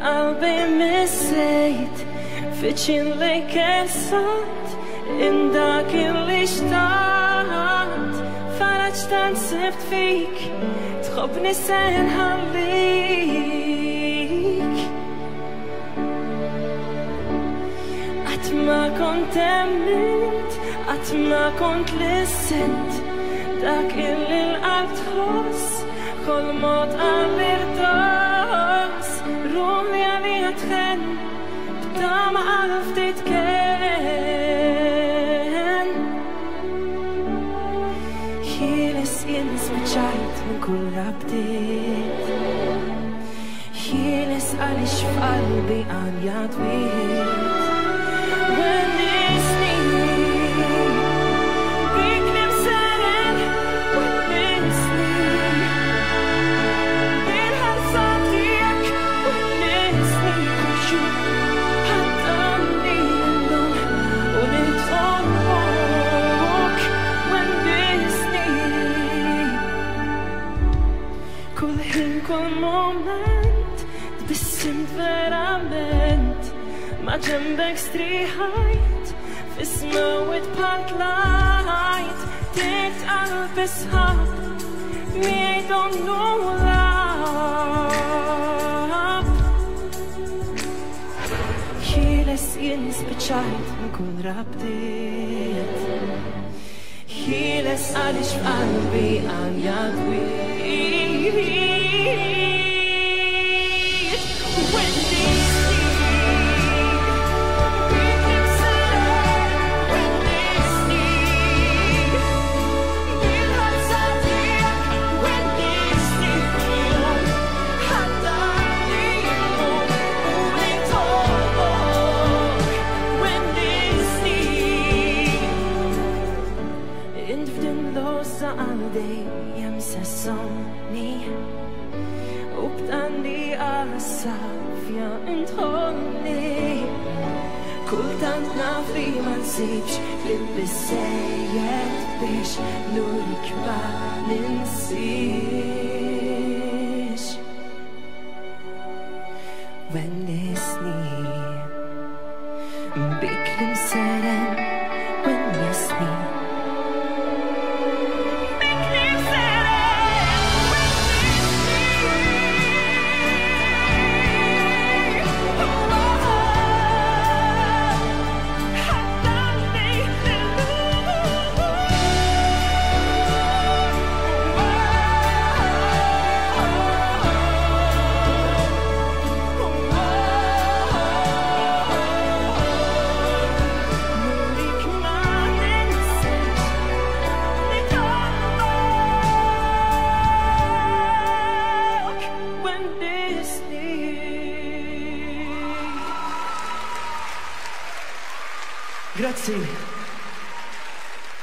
qalbi missejt fiċin lejk esat in dak li xtaqt faraġ tant sibt fik tħobbni se nħallik qatt ma kont emmint qatt ma kont lissent dak illi l-qalb tħoss kol mod għall-irdos ruħi għalija tħen b'tama għal ftit kien Ħieles jien spiċċajt minn kull rabtiet Ħieles għalix f'qalbi għalja dwiet Kull moment tbissimt verament ma ġembek striħajt fismawet bħal tlajt tiet qalbi sħab miej donnu lab Ħieles jien spiċċajt minn kull rabtiet Ħieles għalix f'qalbi għalja dwiet Dejjem sessonni u b'tandi għas-safja intħolni kultant naf li ma nsibx li bissejjed biex nurik ma ninsiex Wennisni bik li mseren wennisni Grazie.